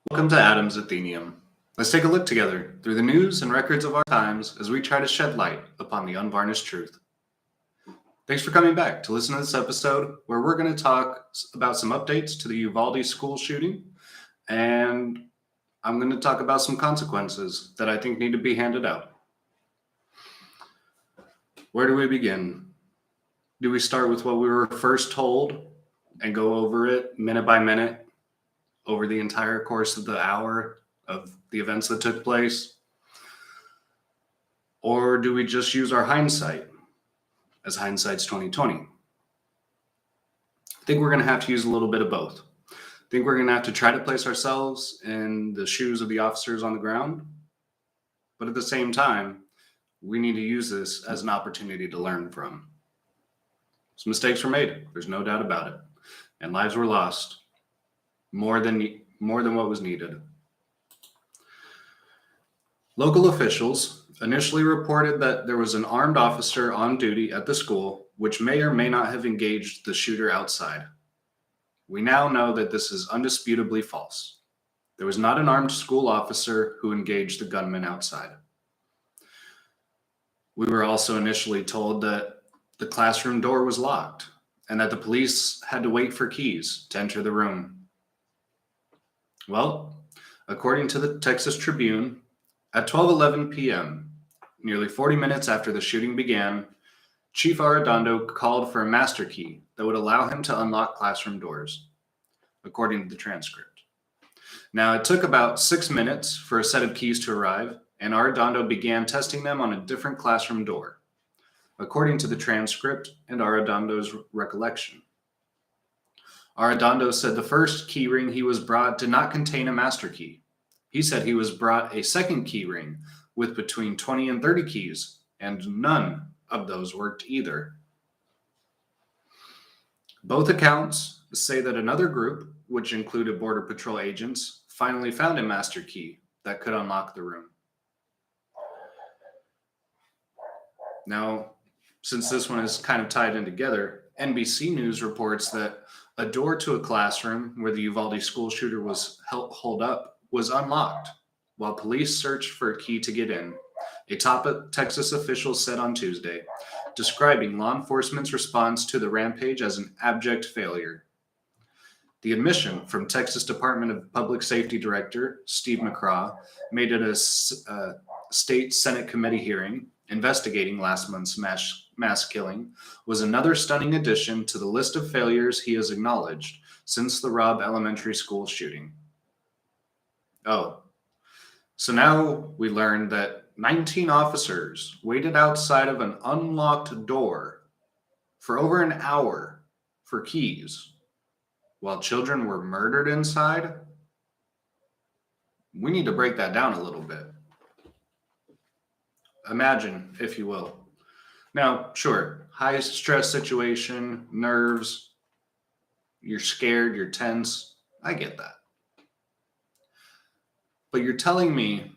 Welcome to Adam's Athenium. Let's take a look together through the news and records of our times as we try to shed light upon the unvarnished truth. Thanks for coming back to listen to this episode where we're going to talk about some updates to the Uvalde school shooting, and I'm going to talk about some consequences that I think need to be handed out. Where do we begin? Do we start with what we were first told and go over it minute by minute over the entire course of the hour of the events that took place? Or do we just use our hindsight, as hindsight's 2020? I think we're going to have to use a little bit of both. I think we're going to have to try to place ourselves in the shoes of the officers on the ground, but at the same time, we need to use this as an opportunity to learn from. Some mistakes were made, there's no doubt about it, and lives were lost, more than what was needed. Local officials initially reported that there was an armed officer on duty at the school, which may or may not have engaged the shooter outside. We now know that this is undisputably false. There was not an armed school officer who engaged the gunman outside. We were also initially told that the classroom door was locked and that the police had to wait for keys to enter the room. Well, according to the Texas Tribune, at 12:11 p.m., nearly 40 minutes after the shooting began, Chief Arredondo called for a master key that would allow him to unlock classroom doors, according to the transcript. Now, it took about 6 minutes for a set of keys to arrive, and Arredondo began testing them on a different classroom door, according to the transcript and Arredondo's recollection. Arredondo said the first key ring he was brought did not contain a master key. He said he was brought a second key ring with between 20 and 30 keys, and none of those worked either. Both accounts say that another group, which included Border Patrol agents, finally found a master key that could unlock the room. Now, since this one is kind of tied in together, NBC News reports that a door to a classroom where the Uvalde school shooter was holed up was unlocked while police searched for a key to get in, a top Texas official said on Tuesday, describing law enforcement's response to the rampage as an abject failure. The admission from Texas Department of Public Safety Director Steve McCraw made at a state Senate committee hearing investigating last month's mass killing was another stunning addition to the list of failures he has acknowledged since the Robb Elementary School shooting. Oh, so now we learned that 19 officers waited outside of an unlocked door for over an hour for keys while children were murdered inside. We need to break that down a little bit. Imagine, if you will. Now, sure, high stress situation, nerves, you're scared, you're tense. I get that. But you're telling me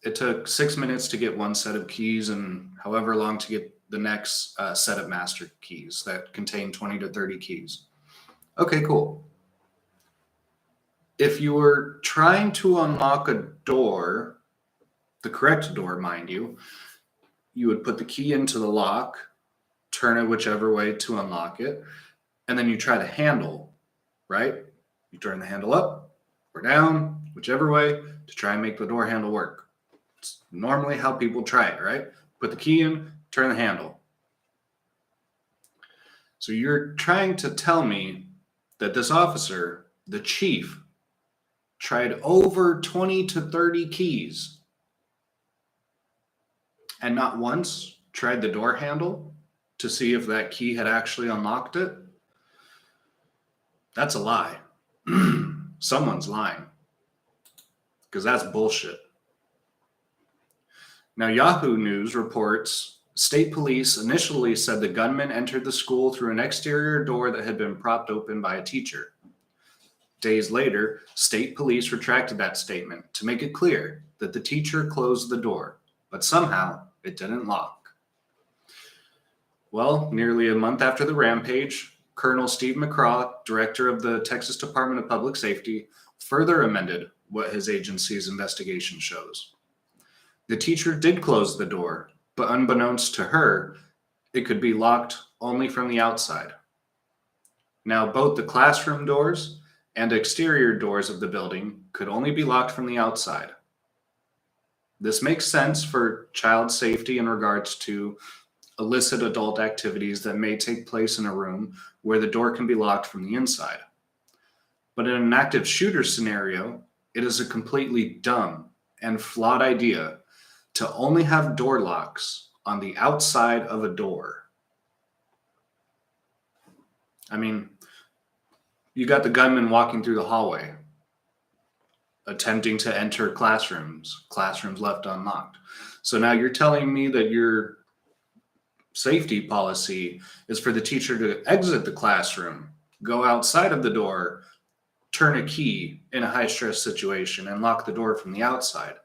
it took 6 minutes to get one set of keys and however long to get the next set of master keys that contain 20 to 30 keys. Okay, cool. If you were trying to unlock a door, the correct door, mind you, you would put the key into the lock, turn it whichever way to unlock it, and then you try the handle, right? You turn the handle up or down, whichever way, to try and make the door handle work. It's normally how people try it, right? Put the key in, turn the handle. So you're trying to tell me that this officer, the chief, tried over 20 to 30 keys and not once tried the door handle to see if that key had actually unlocked it? That's a lie. Someone's lying. Because that's bullshit. Now, Yahoo News reports state police initially said the gunman entered the school through an exterior door that had been propped open by a teacher. Days later, state police retracted that statement to make it clear that the teacher closed the door, but somehow it didn't lock. Well, nearly a month after the rampage, Colonel Steve McCraw, director of the Texas Department of Public Safety, further amended what his agency's investigation shows. The teacher did close the door, but unbeknownst to her, it could be locked only from the outside. Now, both the classroom doors and exterior doors of the building could only be locked from the outside. This makes sense for child safety in regards to illicit adult activities that may take place in a room where the door can be locked from the inside. But in an active shooter scenario, it is a completely dumb and flawed idea to only have door locks on the outside of a door. I mean, you got the gunman walking through the hallway, attempting to enter classrooms left unlocked. So now you're telling me that your safety policy is for the teacher to exit the classroom, go outside of the door, turn a key in a high stress situation, and lock the door from the outside.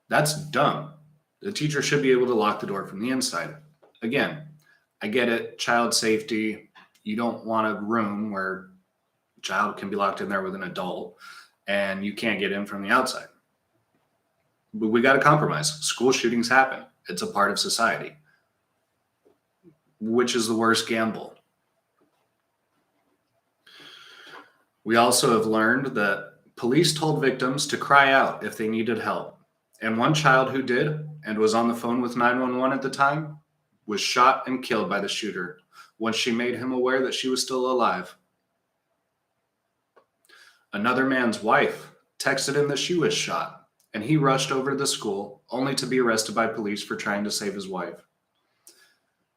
That's dumb. The teacher should be able to lock the door from the inside. Again, I get it, child safety. You don't want a room where a child can be locked in there with an adult and you can't get in from the outside. But we got to compromise. School shootings happen. It's a part of society. Which is the worst gamble? We also have learned that police told victims to cry out if they needed help. And one child who did and was on the phone with 911 at the time was shot and killed by the shooter once she made him aware that she was still alive. Another man's wife texted him that she was shot, and he rushed over to the school only to be arrested by police for trying to save his wife.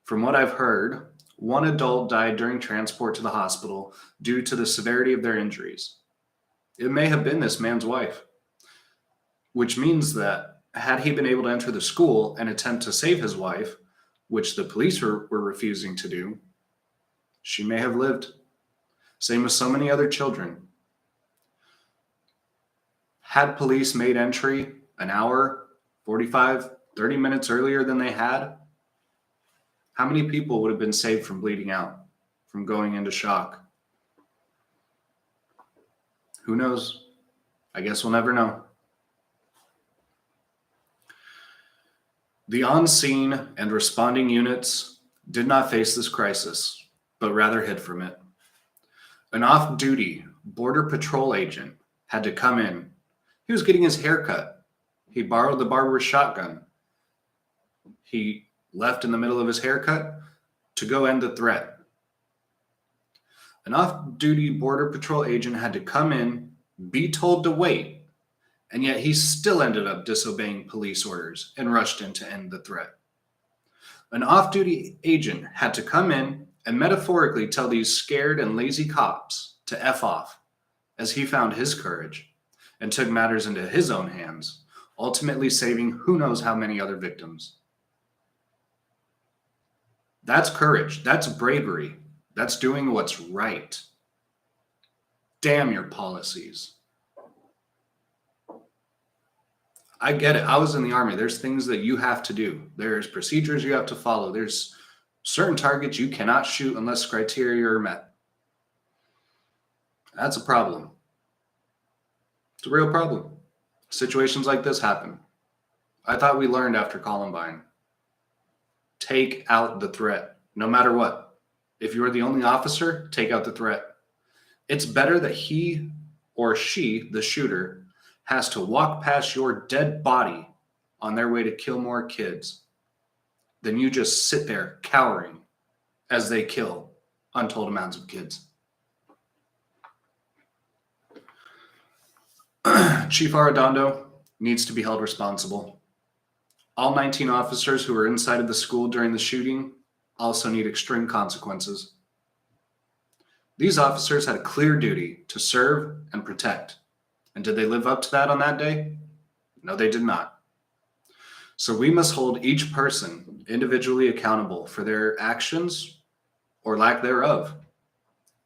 From what I've heard, one adult died during transport to the hospital due to the severity of their injuries. It may have been this man's wife, which means that had he been able to enter the school and attempt to save his wife, which the police were refusing to do, she may have lived. Same with so many other children. Had police made entry an hour, 45, 30 minutes earlier than they had, how many people would have been saved from bleeding out, from going into shock? Who knows? I guess we'll never know. The on-scene and responding units did not face this crisis, but rather hid from it. An off-duty Border Patrol agent had to come in. He was getting his hair cut. He borrowed the barber's shotgun. He left in the middle of his haircut to go end the threat. An off-duty Border Patrol agent had to come in, be told to wait, and yet he still ended up disobeying police orders and rushed in to end the threat. An off-duty agent had to come in and metaphorically tell these scared and lazy cops to F off as he found his courage and took matters into his own hands, ultimately saving who knows how many other victims. That's courage. That's bravery. That's doing what's right. Damn your policies. I get it. I was in the Army. There's things that you have to do. There's procedures you have to follow. There's certain targets you cannot shoot unless criteria are met. That's a problem. It's a real problem. Situations like this happen. I thought we learned after Columbine. Take out the threat, no matter what. If you're the only officer, take out the threat. It's better that he or she, the shooter, has to walk past your dead body on their way to kill more kids than you just sit there cowering as they kill untold amounts of kids. Chief Arredondo needs to be held responsible. All 19 officers who were inside of the school during the shooting also need extreme consequences. These officers had a clear duty to serve and protect. And did they live up to that on that day? No, they did not. So we must hold each person individually accountable for their actions or lack thereof.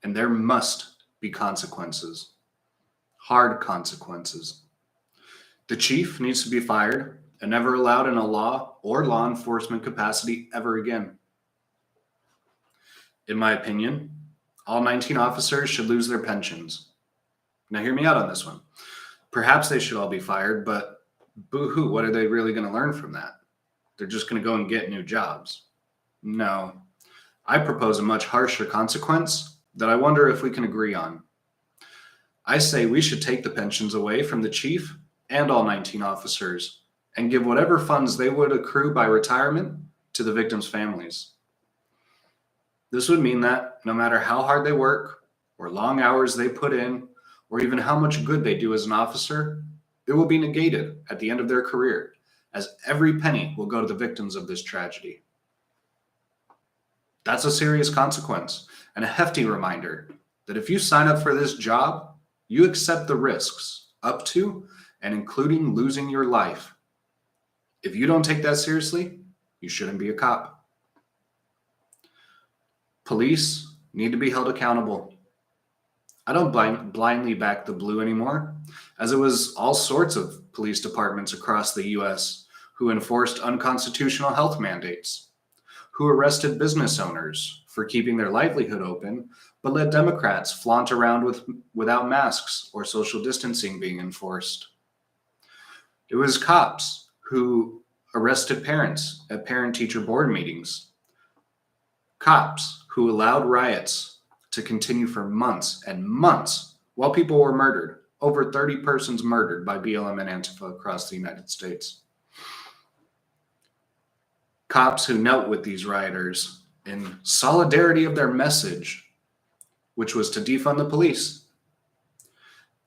And there must be consequences. Hard consequences. The chief needs to be fired and never allowed in a law or law enforcement capacity ever again. In my opinion, all 19 officers should lose their pensions. Now, hear me out on this one. Perhaps they should all be fired, but boo-hoo, what are they really going to learn from that? They're just going to go and get new jobs. No, I propose a much harsher consequence that I wonder if we can agree on. I say we should take the pensions away from the chief and all 19 officers and give whatever funds they would accrue by retirement to the victims' families. This would mean that no matter how hard they work, or long hours they put in, or even how much good they do as an officer, it will be negated at the end of their career, as every penny will go to the victims of this tragedy. That's a serious consequence and a hefty reminder that if you sign up for this job, you accept the risks up to and including losing your life. If you don't take that seriously, you shouldn't be a cop. Police need to be held accountable. I don't blindly back the blue anymore, as it was all sorts of police departments across the US who enforced unconstitutional health mandates, who arrested business owners for keeping their livelihood open, but let Democrats flaunt around without masks or social distancing being enforced. It was cops who arrested parents at parent-teacher board meetings, cops who allowed riots to continue for months and months while people were murdered, over 30 persons murdered by BLM and Antifa across the United States. Cops who knelt with these rioters in solidarity of their message, which was to defund the police.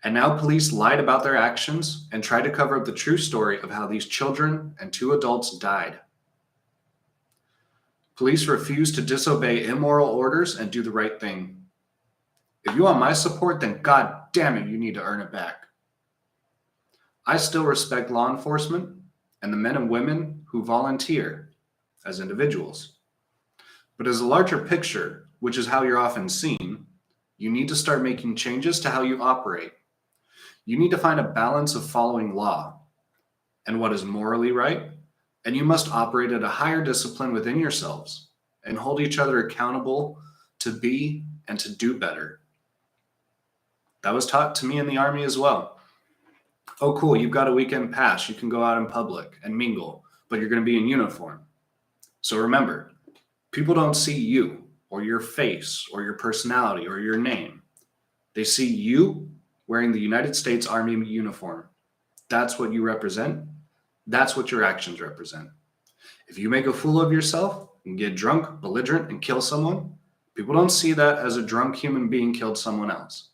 And now police lied about their actions and tried to cover up the true story of how these children and 2 adults died. Police refused to disobey immoral orders and do the right thing. If you want my support, then God damn it, you need to earn it back. I still respect law enforcement and the men and women who volunteer as individuals. But as a larger picture, which is how you're often seen, you need to start making changes to how you operate. You need to find a balance of following law and what is morally right, and you must operate at a higher discipline within yourselves and hold each other accountable to be and to do better. That was taught to me in the Army as well. Oh, cool, you've got a weekend pass. You can go out in public and mingle, but you're going to be in uniform. So remember, people don't see you or your face or your personality or your name. They see you wearing the United States Army uniform. That's what you represent. That's what your actions represent. If you make a fool of yourself and get drunk, belligerent, and kill someone, people don't see that as a drunk human being killed someone else.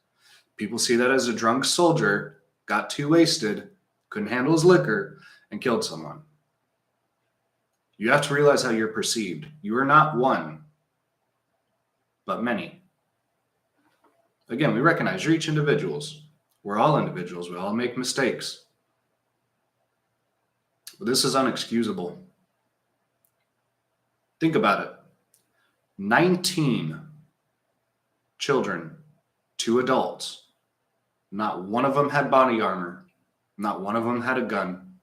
People see that as a drunk soldier got too wasted, couldn't handle his liquor, and killed someone. You have to realize how you're perceived. You are not one, but many. Again, we recognize you're each individuals. We're all individuals. We all make mistakes. But this is unexcusable. Think about it. 19 children, 2 adults. Not one of them had body armor. Not one of them had a gun.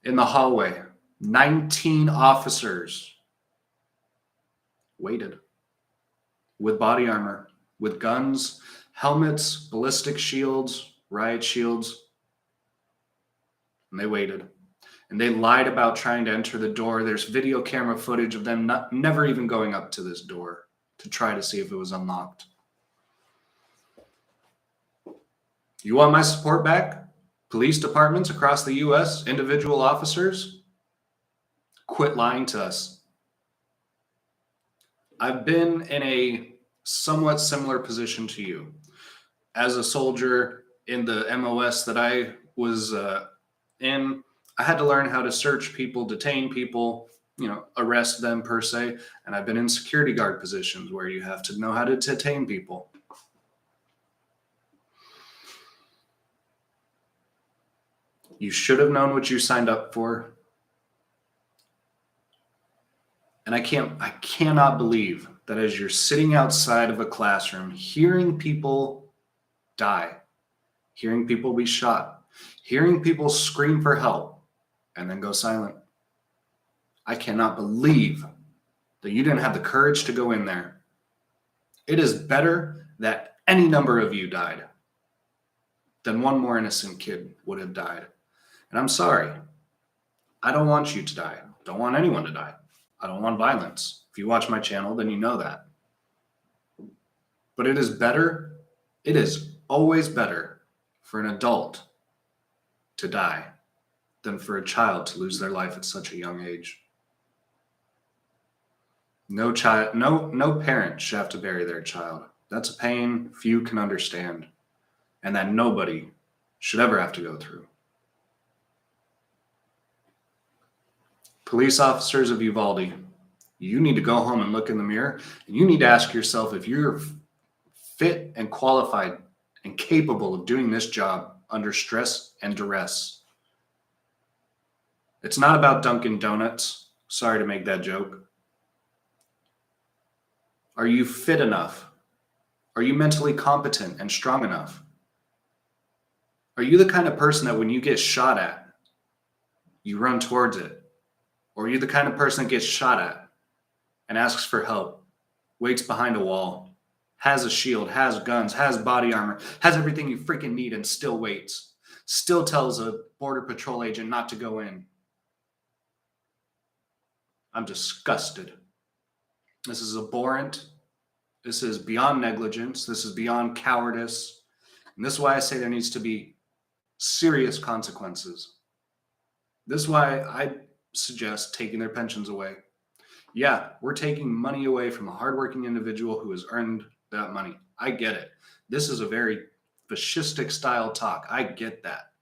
In the hallway, 19 officers waited with body armor, with guns, helmets, ballistic shields, riot shields. And they waited. And they lied about trying to enter the door. There's video camera footage of them never even going up to this door to try to see if it was unlocked. You want my support back? Police departments across the U.S., individual officers, quit lying to us. I've been in a somewhat similar position to you. As a soldier in the MOS that I was in, I had to learn how to search people, detain people, arrest them per se. And I've been in security guard positions where you have to know how to detain people. You should have known what you signed up for. And I cannot believe that as you're sitting outside of a classroom, hearing people die, hearing people be shot, hearing people scream for help, and then go silent. I cannot believe that you didn't have the courage to go in there. It is better that any number of you died then one more innocent kid would have died. And I'm sorry. I don't want you to die. Don't want anyone to die. I don't want violence. If you watch my channel, then you know that. But it is always better for an adult to die than for a child to lose their life at such a young age. No parent should have to bury their child. That's a pain few can understand, and that nobody should ever have to go through. Police officers of Uvalde, you need to go home and look in the mirror, and you need to ask yourself if you're fit and qualified and capable of doing this job under stress and duress. It's not about Dunkin' Donuts. Sorry to make that joke. Are you fit enough? Are you mentally competent and strong enough? Are you the kind of person that when you get shot at, you run towards it? Or are you the kind of person that gets shot at and asks for help, waits behind a wall, has a shield, has guns, has body armor, has everything you freaking need and still waits, still tells a border patrol agent not to go in? I'm disgusted. This is abhorrent. This is beyond negligence. This is beyond cowardice. And this is why I say there needs to be serious consequences. This is why I suggest taking their pensions away. Yeah, we're taking money away from a hardworking individual who has earned that money. I get it. This is a very fascistic style talk. I get that.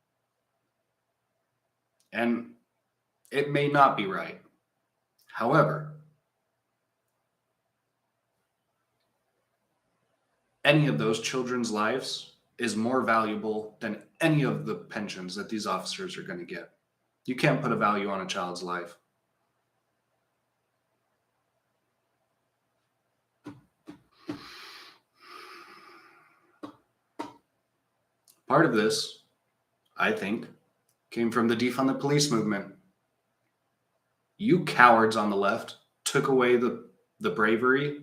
And it may not be right. However, any of those children's lives is more valuable than any of the pensions that these officers are going to get. You can't put a value on a child's life. Part of this, I think, came from the Defunded Police movement. You cowards on the left took away the bravery,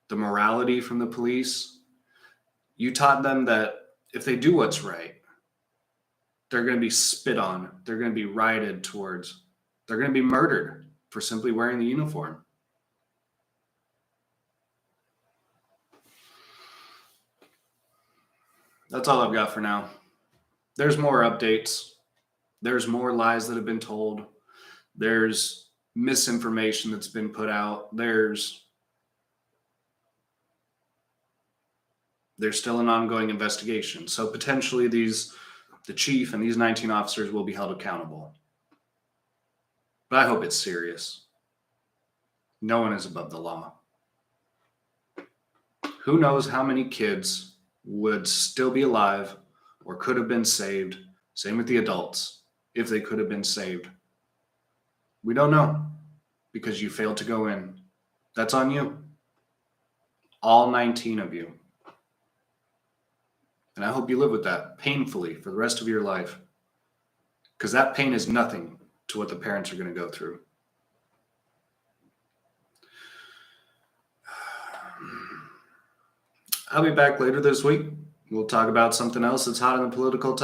the morality from the police. You taught them that if they do what's right, they're going to be spit on. They're going to be rioted towards. They're going to be murdered for simply wearing the uniform. That's all I've got for now. There's more updates. There's more lies that have been told. There's misinformation that's been put out. There's still an ongoing investigation. So potentially the chief and these 19 officers will be held accountable. But I hope it's serious. No one is above the law. Who knows how many kids would still be alive or could have been saved. Same with the adults, if they could have been saved. We don't know because you failed to go in. That's on you. All 19 of you. And I hope you live with that painfully for the rest of your life. Because that pain is nothing to what the parents are going to go through. I'll be back later this week. We'll talk about something else that's hot in the political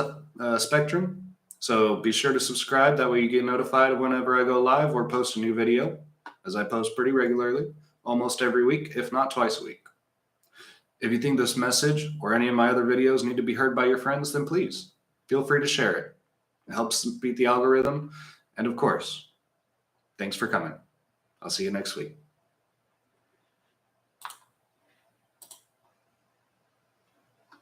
spectrum. So be sure to subscribe. That way you get notified whenever I go live or post a new video, as I post pretty regularly, almost every week, if not twice a week. If you think this message or any of my other videos need to be heard by your friends, then please feel free to share it. It helps beat the algorithm. And of course, thanks for coming. I'll see you next week.